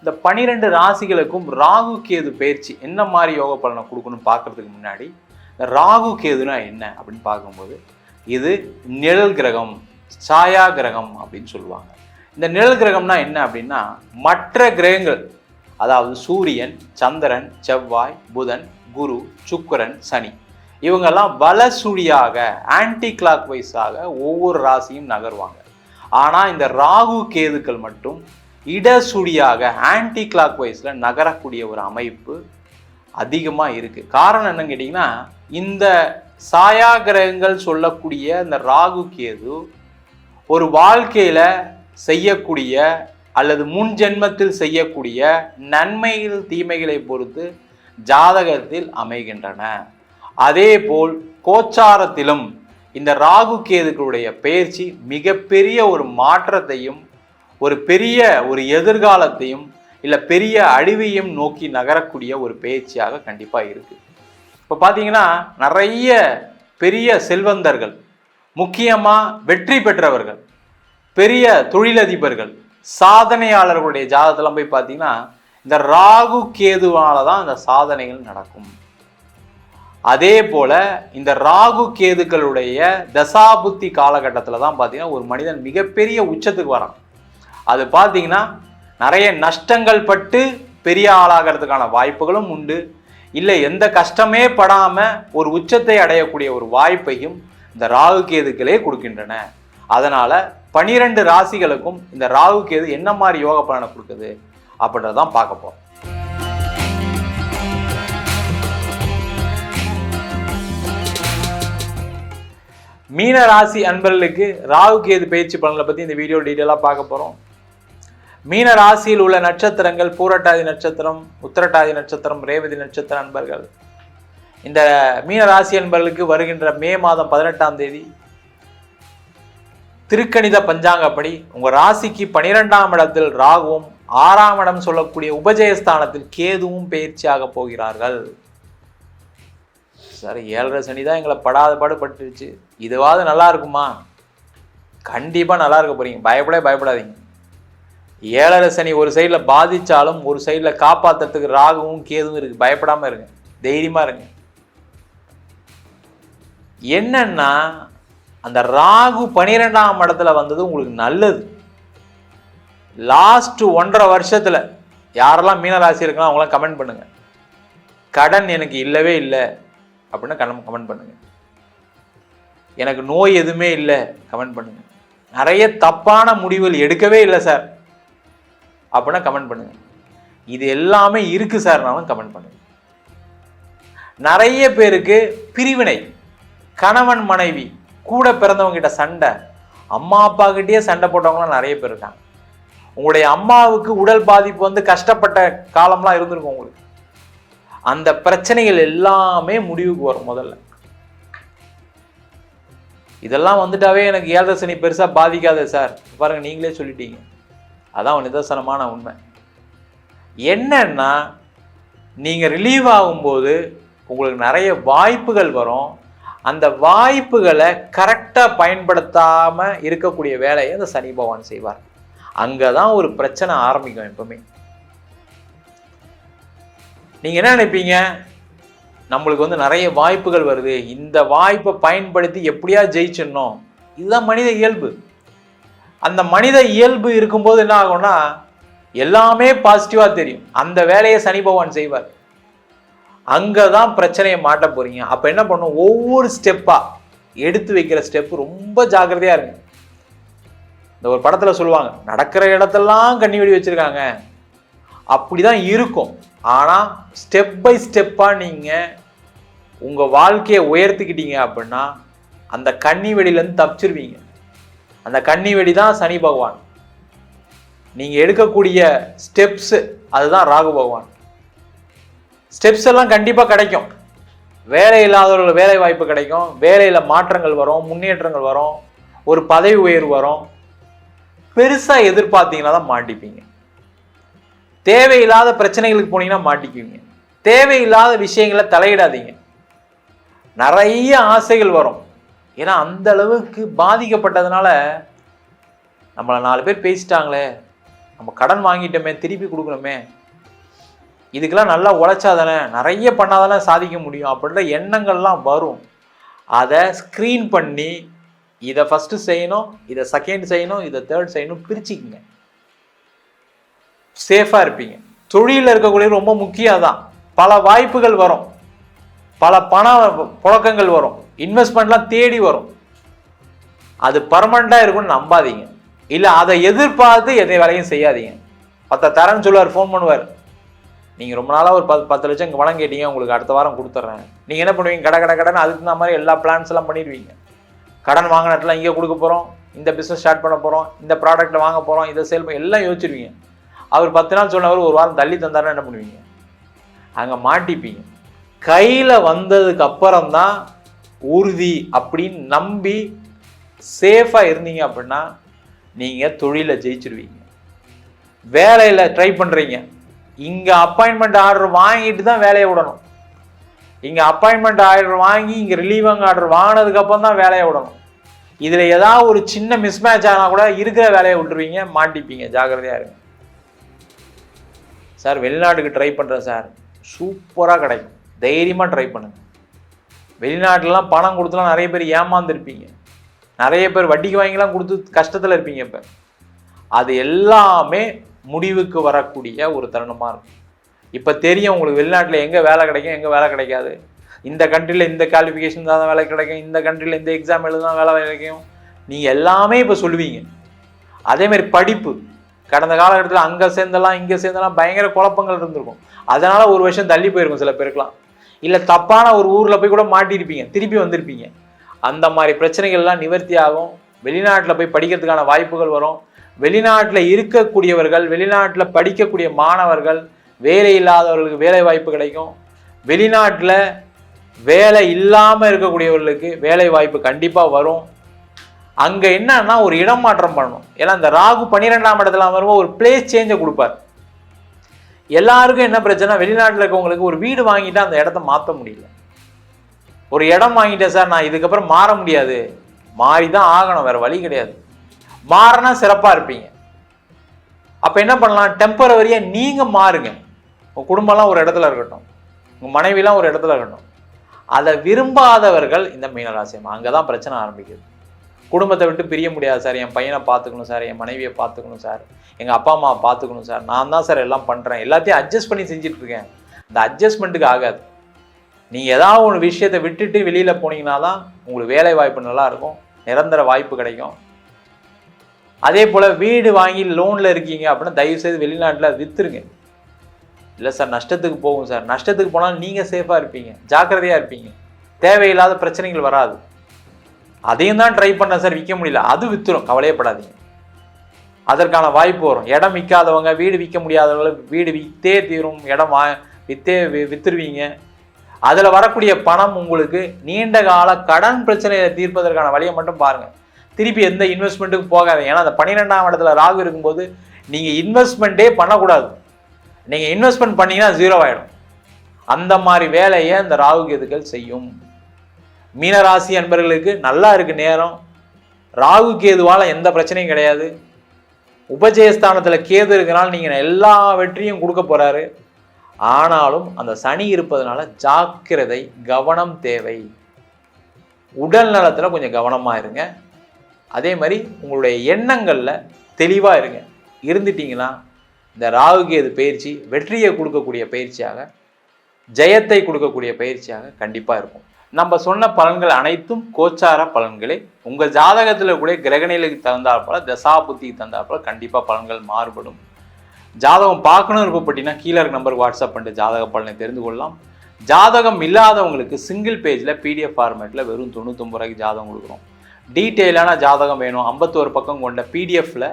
இந்த 12 ராசிகளுக்கும் ராகு கேது பயிற்சி என்ன மாதிரி யோக பலனை கொடுக்கணும்னு பார்க்கறதுக்கு முன்னாடி இந்த ராகு கேதுனா என்ன அப்படின்னு பார்க்கும்போது இது நிழல் கிரகம், சாயா கிரகம் அப்படின்னு சொல்லுவாங்க. இந்த நிழல் கிரகம்னா என்ன அப்படின்னா மற்ற கிரகங்கள், அதாவது சூரியன், சந்திரன், செவ்வாய், புதன், குரு, சுக்கிரன், சனி, இவங்கெல்லாம் வலசுழியாக ஆன்டி கிளாக் வைஸாக ஒவ்வொரு ராசியும் நகர்வாங்க. ஆனால் இந்த ராகு கேதுக்கள் மட்டும் இடசுழியாக ஆன்டி கிளாக் வைஸில் நகரக்கூடிய ஒரு அமைப்பு அதிகமாக இருக்குது. காரணம் என்னன்னு கேட்டிங்கன்னா, இந்த சாயா கிரகங்கள் சொல்லக்கூடிய இந்த ராகு கேது ஒரு வாழ்க்கையில் செய்யக்கூடிய அல்லது முன் ஜென்மத்தில் செய்யக்கூடிய நன்மைகள் தீமைகளை பொறுத்து ஜாதகத்தில் அமைகின்றன. அதே போல் கோச்சாரத்திலும் இந்த ராகு கேதுக்களுடைய பெயர்ச்சி மிகப்பெரிய ஒரு மாற்றத்தையும் ஒரு பெரிய ஒரு எதிர்காலத்தையும் இல்லை பெரிய அழிவையும் நோக்கி நகரக்கூடிய ஒரு பெயர்ச்சியாக கண்டிப்பாக இருக்குது. இப்போ பார்த்தீங்கன்னா நிறைய பெரிய செல்வந்தர்கள், முக்கியமாக வெற்றி பெற்றவர்கள், பெரிய தொழிலதிபர்கள், சாதனையாளர்களுடைய ஜாதகத்தில் போய் பார்த்தீங்கன்னா இந்த ராகு கேதுவால தான் இந்த சாதனைகள் நடக்கும். அதே போல இந்த ராகு கேதுக்களுடைய தசாபுத்தி காலகட்டத்தில் தான் பார்த்தீங்கன்னா ஒரு மனிதன் மிகப்பெரிய உச்சத்துக்கு வரான். அது பார்த்தீங்கன்னா நிறைய நஷ்டங்கள் பட்டு பெரிய ஆளாகிறதுக்கான வாய்ப்புகளும் உண்டு. இல்லை எந்த கஷ்டமே படாமல் ஒரு உச்சத்தை அடையக்கூடிய ஒரு வாய்ப்பையும் இந்த ராகு கேதுக்களே கொடுக்கின்றன. அதனால் 12 ராசிகளுக்கும் இந்த ராகு கேது என்ன மாதிரி யோக பலனை கொடுக்குது அப்படின்றதான் பார்க்க போகிறோம். மீன ராசி அன்பர்களுக்கு ராகு கேது பயிற்சி பலனை பற்றி இந்த வீடியோ டீட்டெயிலாக பார்க்க போகிறோம். மீன ராசியில் உள்ள நட்சத்திரங்கள் பூரட்டாதி நட்சத்திரம், உத்திரட்டாதி நட்சத்திரம், ரேவதி நட்சத்திர அன்பர்கள். இந்த மீன ராசி அன்பர்களுக்கு வருகின்ற மே மாதம் 18ஆம் தேதி திருக்கணித பஞ்சாங்கப்படி உங்கள் ராசிக்கு 12ஆம் இடத்தில் ராகுவும் 6ஆம் இடம் சொல்லக்கூடிய உபஜயஸ்தானத்தில் கேதுவும் பயிற்சியாக போகிறார்கள். சரி, 7.5 சனி தான் எங்களை படாத பாடுபட்டுருச்சு, இதுவாது நல்லா இருக்குமா? கண்டிப்பாக நல்லா இருக்க போறீங்க, பயப்படாதீங்க. 7.5 சனி ஒரு சைடில் பாதித்தாலும் ஒரு சைடில் காப்பாற்றுறதுக்கு ராகுவும் கேதுவும் இருக்குது. பயப்படாமல் இருங்க, தைரியமாக இருங்க. என்னன்னா அந்த ராகு 12ஆம் இடத்துல வந்தது உங்களுக்கு நல்லது. லாஸ்ட் 1.5 வருஷத்தில் யாரெல்லாம் மீனராசி இருக்கலாம் அவங்களாம் கமெண்ட் பண்ணுங்க. கடன் எனக்கு இல்லவே இல்லை அப்படின்னா கமெண்ட் பண்ணுங்க. எனக்கு நோய் எதுவுமே இல்லை கமெண்ட் பண்ணுங்க. நிறைய தப்பான முடிவுகள் எடுக்கவே இல்லை சார் அப்படின்னா கமெண்ட் பண்ணுங்க. இது எல்லாமே இருக்கு சார்னாலும் கமெண்ட் பண்ணுங்க. நிறைய பேருக்கு பிரிவினை, கணவன் மனைவி, கூட பிறந்தவங்க கிட்ட சண்டை, அம்மா அப்பா கிட்டே சண்டை போட்டவங்களாம் நிறைய பேர் இருக்காங்க. உங்களுடைய அம்மாவுக்கு உடல் பாதிப்பு வந்து கஷ்டப்பட்ட காலம்லாம் இருந்திருக்கும் உங்களுக்கு. அந்த பிரச்சனைகள் எல்லாமே முடிவுக்கு வரும். முதல்ல இதெல்லாம் வந்துட்டாவே எனக்கு 7.5 சனி பெருசா பாதிக்காது சார், பாருங்க நீங்களே சொல்லிட்டீங்க. அதான் நிதர்சனமான உண்மை. என்னன்னா நீங்க ரிலீவ் ஆகும்போது உங்களுக்கு நிறைய வாய்ப்புகள் வரும். அந்த வாய்ப்புகளை கரெக்டாக பயன்படுத்தாம இருக்கக்கூடிய வேலையை அந்த சனி பகவான் செய்வார். அங்கதான் ஒரு பிரச்சனை ஆரம்பிக்கும். எப்பவுமே நீங்க என்ன நினைப்பீங்க, நம்மளுக்கு வந்து நிறைய வாய்ப்புகள் வருது, இந்த வாய்ப்பை பயன்படுத்தி எப்படியா ஜெயிச்சிடணும், இதுதான் மனித இயல்பு. அந்த மனித இயல்பு இருக்கும்போது என்ன ஆகும்னா எல்லாமே பாசிட்டிவா தெரியும். அந்த வேலையை சனி பகவான் செய்வார். அங்கதான் பிரச்சனையை மாட்ட போறீங்க. அப்ப என்ன பண்ணும், ஒவ்வொரு ஸ்டெப்பா எடுத்து வைக்கிற ஸ்டெப் ரொம்ப ஜாக்கிரதையா இருங்க. இந்த ஒரு படத்துல சொல்லுவாங்க, நடக்கிற இடத்தெல்லாம் கண்ணி வெடி வச்சிருக்காங்க, அப்படிதான் இருக்கும். ஆனா ஸ்டெப் பை ஸ்டெப்பா நீங்க உங்க வாழ்க்கையை உயர்த்திக்கிட்டீங்க அப்படின்னா அந்த கண்ணி வெடியிலேருந்து தப்பிச்சிருவீங்க. அந்த கண்ணி வெடி தான் சனி பகவான். நீங்க எடுக்கக்கூடிய ஸ்டெப்ஸ் அதுதான் ராகு பகவான். ஸ்டெப்ஸ் எல்லாம் கண்டிப்பா கிடைக்கும். வேலை இல்லாதவர்கள் வேலை வாய்ப்பு கிடைக்கும், வேலையில மாற்றங்கள் வரும், முன்னேற்றங்கள் வரும், ஒரு பதவி உயர்வு வரும். பெருசா எதிர்பார்த்தீங்கன்னா தான் மாட்டிப்பீங்க. தேவையில்லாத பிரச்சனைகளுக்கு போனீங்கன்னா மாட்டிக்குவீங்க. தேவையில்லாத விஷயங்களை தலையிடாதீங்க. நிறைய ஆசைகள் வரும். ஏன்னா அந்த அளவுக்கு பாதிக்கப்பட்டதுனால நம்மளை 4 பேர் பேசிட்டாங்களே, நம்ம கடன் வாங்கிட்டோமே, திருப்பி கொடுக்கணுமே, இதுக்கெல்லாம் நல்லா உழைச்சா தானே, நிறைய பண்ணாதானே சாதிக்க முடியும் அப்படின்ற எண்ணங்கள்லாம் வரும். அதை ஸ்க்ரீன் பண்ணி இதை ஃபஸ்ட்டு செய்யணும், இதை செகண்ட் செய்யணும், இதை தேர்ட் செய்யணும், பிரிச்சுக்குங்க. சேஃபாக இருப்பீங்க. தொழிலில் இருக்கக்கூடிய ரொம்ப முக்கியம் தான். பல வாய்ப்புகள் வரும், பல பண புழக்கங்கள் வரும், இன்வெஸ்ட்மெண்ட்லாம் தேடி வரும். அது பர்மனெண்ட்டாக இருக்கும்னு நம்பாதீங்க. இல்லை அதை எதிர்பார்த்து எதை வேலையும் செய்யாதீங்க. 10 தரேன்னு சொல்லுவார், ஃபோன் பண்ணுவார். நீங்கள் ரொம்ப நாளாக ஒரு 10 லட்சம் பணம் கேட்டீங்க, உங்களுக்கு அடுத்த வாரம் கொடுத்துட்றேன். நீங்கள் என்ன பண்ணுவீங்க? கடன் அதுக்கு இந்த மாதிரி எல்லா பிளான்ஸ் எல்லாம் பண்ணிடுவீங்க. கடன் வாங்கினதுலாம் இங்கே கொடுக்க போகிறோம், இந்த பிஸ்னஸ் ஸ்டார்ட் பண்ண போகிறோம், இந்த ப்ராடக்ட்டை வாங்க போகிறோம், இதை சேல் பண்ண எல்லாம் யோசிச்சிருவீங்க. அவர் 10 நாள் சொன்னவர் ஒரு வாரம் தள்ளி தந்தாருன்னா என்ன பண்ணுவீங்க? அங்கே மாட்டிப்பீங்க. கையில் வந்ததுக்கு அப்புறம் தான் உறுதி அப்படின்னு நம்பி சேஃபாக இருந்தீங்க அப்படின்னா நீங்கள் தொழிலில் ஜெயிச்சிருவீங்க. வேலையில் ட்ரை பண்ணுறீங்க, இங்கே அப்பாயின்மெண்ட் ஆர்டர் வாங்கிட்டு தான் வேலையை விடணும். இங்கே அப்பாயின்மெண்ட் ஆர்டர் வாங்கி இங்கே ரிலீவிங் ஆர்டர் வாங்கினதுக்கப்புறம் தான் வேலையை விடணும். இதில் ஏதாவது ஒரு சின்ன மிஸ்மேட்ச் ஆனால் கூட இருக்கிற வேலையை விட்டுருவீங்க, மாட்டிப்பீங்க. ஜாக்கிரதையாக இருங்க. சார் வெளிநாட்டுக்கு ட்ரை பண்ணுறேன் சார், சூப்பராக கிடைக்கும், தைரியமாக ட்ரை பண்ணுங்கள். வெளிநாட்டிலலாம் பணம் கொடுத்துலாம் நிறைய பேர் ஏமாந்துருப்பீங்க, நிறைய பேர் வட்டிக்கு வாங்கிலாம் கொடுத்து கஷ்டத்தில் இருப்பீங்க. இப்போ அது எல்லாமே முடிவுக்கு வரக்கூடிய ஒரு தருணமாக இருக்கும். இப்போ தெரியும் உங்களுக்கு வெளிநாட்டில் எங்கே வேலை கிடைக்கும், எங்கே வேலை கிடைக்காது. இந்த கண்ட்ரியில் இந்த குவாலிஃபிகேஷன் தான் வேலை கிடைக்கும், இந்த கண்ட்ரியில் இந்த எக்ஸாம் எழுதான் வேலை கிடைக்கும், நீங்கள் எல்லாமே இப்போ சொல்லுவீங்க. அதேமாதிரி படிப்பு, கடந்த காலகட்டத்தில் அங்கே சேர்ந்தலாம் இங்கே சேர்ந்தலாம் பயங்கர குழப்பங்கள் இருந்திருக்கும். அதனால் ஒரு வருஷம் தள்ளி போயிருக்கும் சில பேருக்குலாம். இல்லை தப்பான ஒரு ஊரில் போய் கூட மாட்டியிருப்பீங்க, திருப்பி வந்திருப்பீங்க. அந்த மாதிரி பிரச்சனைகள்லாம் நிவர்த்தி ஆகும். வெளிநாட்டில் போய் படிக்கிறதுக்கான வாய்ப்புகள் வரும். வெளிநாட்டில் இருக்கக்கூடியவர்கள், வெளிநாட்டில் படிக்கக்கூடிய மாணவர்கள், வேலை இல்லாதவர்களுக்கு வேலை வாய்ப்பு கிடைக்கும். வெளிநாட்டில் வேலை இல்லாமல் இருக்கக்கூடியவர்களுக்கு வேலை வாய்ப்பு கண்டிப்பாக வரும். அங்கே என்னன்னா ஒரு இடம் மாற்றம் பண்ணணும். ஏன்னா இந்த ராகு 12ஆம் இடத்துல வரும்போது ஒரு பிளேஸ் சேஞ்சை கொடுப்பார். எல்லாருக்கும் என்ன பிரச்சனை, வெளிநாட்டில் இருக்கவங்களுக்கு ஒரு வீடு வாங்கிட்டா அந்த இடத்த மாற்ற முடியல. ஒரு இடம் வாங்கிட்டேன் சார், நான் இதுக்கப்புறம் மாற முடியாது, மாறி தான் ஆகணும், வேற வழி கிடையாது. மாறினா சிறப்பாக இருப்பீங்க. அப்போ என்ன பண்ணலாம், டெம்பரவரியாக நீங்கள் மாறுங்க. உங்கள் குடும்பம்லாம் ஒரு இடத்துல இருக்கட்டும், உங்கள் மனைவிலாம் ஒரு இடத்துல இருக்கட்டும். அதை விரும்பாதவர்கள் இந்த மீனராசியம், அங்கே தான் பிரச்சனை ஆரம்பிக்குது. குடும்பத்தை விட்டு பிரிய முடியாது சார், என் பையனை பார்த்துக்கணும் சார், என் மனைவியை பார்த்துக்கணும் சார், எங்கள் அப்பா அம்மாவை பார்த்துக்கணும் சார், நான் தான் சார் எல்லாம் பண்ணுறேன், எல்லாத்தையும் அட்ஜஸ்ட் பண்ணி செஞ்சுட்டு இருக்கேன். இந்த அட்ஜஸ்ட்மெண்ட்டுக்கு ஆகாது. நீங்கள் ஏதாவது ஒரு விஷயத்தை விட்டுட்டு வெளியில் போனீங்கன்னா தான் உங்களுக்கு வேலை வாய்ப்பு நல்லா இருக்கும், நிரந்தர வாய்ப்பு கிடைக்கும். அதே போல் வீடு வாங்கி லோனில் இருக்கீங்க அப்படின்னா தயவுசெய்து வெளிநாட்டில் விற்றுருங்க. இல்லை சார் நஷ்டத்துக்கு போகும் சார், நஷ்டத்துக்கு போனாலும் நீங்கள் சேஃபாக இருப்பீங்க, ஜாக்கிரதையாக இருப்பீங்க, தேவையில்லாத பிரச்சனைகள் வராது. அதையும் தான் ட்ரை பண்ண சார், விற்க முடியல, அது விற்றுரும், கவலையப்படாதீங்க. அதற்கான வாய்ப்பு வரும். இடம் விற்காதவங்க, வீடு விற்க முடியாதவங்க வீடு விற்றே தீரும், இடம் விற்றுருவீங்க. அதில் வரக்கூடிய பணம் உங்களுக்கு நீண்ட கால கடன் பிரச்சனையை தீர்ப்பதற்கான வழியை மட்டும் பாருங்கள். திருப்பி எந்த இன்வெஸ்ட்மெண்ட்டுக்கு போகாது. ஏன்னா அந்த 12ஆம் இடத்துல ராகு இருக்கும்போது நீங்கள் இன்வெஸ்ட்மெண்ட்டே பண்ணக்கூடாது. நீங்கள் இன்வெஸ்ட்மெண்ட் பண்ணீங்கன்னா 0 ஆகிடும். அந்த மாதிரி வேலையை இந்த ராகு கேதுக்கள் செய்யும். மீனராசி அன்பர்களுக்கு நல்லா இருக்கு நேரம். ராகு கேதுவால் எந்த பிரச்சனையும் கிடையாது. உபஜயஸ்தானத்தில் கேது இருக்கிறனால நீங்கள் எல்லா வெற்றியும் கொடுக்க போகிறாரு. ஆனாலும் அந்த சனி இருப்பதனால ஜாக்கிரதை, கவனம் தேவை. உடல் நலத்தில் கொஞ்சம் கவனமாக இருங்க. அதே மாதிரி உங்களுடைய எண்ணங்களில் தெளிவாக இருங்க. இருந்துட்டீங்கன்னா இந்த ராகு கேது பயிற்சி வெற்றியை கொடுக்கக்கூடிய பயிற்சியாக, ஜெயத்தை கொடுக்கக்கூடிய பயிற்சியாக கண்டிப்பாக இருக்கும். நம்ம சொன்ன பலன்கள் அனைத்தும் கோச்சார பலன்களே. உங்கள் ஜாதகத்தில் கூட கிரகநிலைக்கு தகுந்தாற்போல, தசா புத்திக்கு தகுந்தாற்போல கண்டிப்பாக பலன்கள் மாறுபடும். ஜாதகம் பார்க்கணும் விருப்பப்பட்டீங்கன்னா கீழே இருக்க நம்பருக்கு வாட்ஸ்அப் பண்ணிட்டு ஜாதக பலனை தெரிந்து கொள்ளலாம். ஜாதகம் இல்லாதவங்களுக்கு சிங்கிள் பேஜில் PDF ஃபார்மேட்டில் வெறும் 99 ரூபாய்க்கு ஜாதகம் கொடுக்குறோம். டீட்டெயிலான ஜாதகம் வேணும், 51 பக்கம் கொண்ட PDFல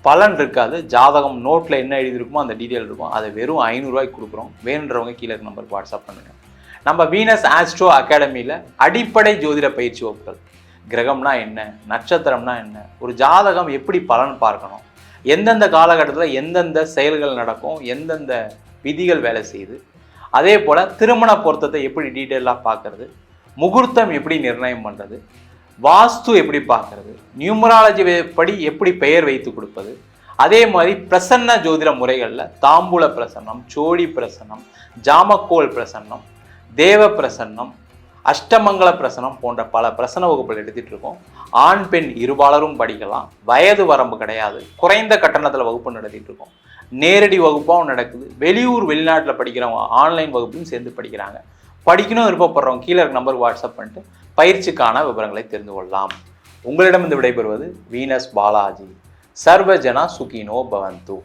பலன் இருக்காது, ஜாதகம் நோட்டில் என்ன எழுதியிருக்குமோ அந்த டீட்டெயில் இருக்கும். அதை வெறும் 500 ரூபாய்க்கு கொடுக்குறோம். வேணுன்றவங்க கீழே இருக்க நம்பருக்கு வாட்ஸ்அப் பண்ணுங்கள். நம்ம வீனஸ் ஆஸ்ட்ரோ அகாடமியில் அடிப்படை ஜோதிட பயிற்சி வகுப்புகள், கிரகம்னா என்ன, நட்சத்திரம்னா என்ன, ஒரு ஜாதகம் எப்படி பலன் பார்க்கணும், எந்தெந்த காலகட்டத்தில் எந்தெந்த செயல்கள் நடக்கும், எந்தெந்த விதிகள் வேலை செய்யுது, அதே போல் திருமண பொருத்தத்தை எப்படி டீட்டெயிலாக பார்க்கறது, முகூர்த்தம் எப்படி நிர்ணயம் பண்ணுறது, வாஸ்து எப்படி பார்க்கறது, நியூமராலஜி படி எப்படி பெயர் வைத்து கொடுப்பது, அதே மாதிரி பிரசன்ன ஜோதிட முறைகளில் தாம்பூல பிரசன்னம், சோழி பிரசன்னம், ஜாமக்கோல் பிரசன்னம், தேவ பிரசன்னம், அஷ்டமங்கல பிரசனம் போன்ற பல பிரசன வகுப்புகள் எடுத்துட்டு இருக்கோம். ஆண் பெண் இருபாலரும் படிக்கலாம். வயது வரம்பு கிடையாது. குறைந்த கட்டணத்தில் வகுப்பு நடத்திட்டு இருக்கோம். நேரடி வகுப்பாகவும் நடக்குது. வெளியூர் வெளிநாட்டில் படிக்கிறவங்க ஆன்லைன் வகுப்பும் சேர்ந்து படிக்கிறாங்க. படிக்கணும் விருப்பப்படுறவங்க கீழே இருக்க நம்பருக்கு வாட்ஸ்அப் பண்ணிட்டு பயிற்சிக்கான விவரங்களை தெரிந்து கொள்ளலாம். உங்களிடமிருந்து விடைபெறுவது வீனஸ் பாலாஜி. சர்வஜனா சுகினோ பவந்து.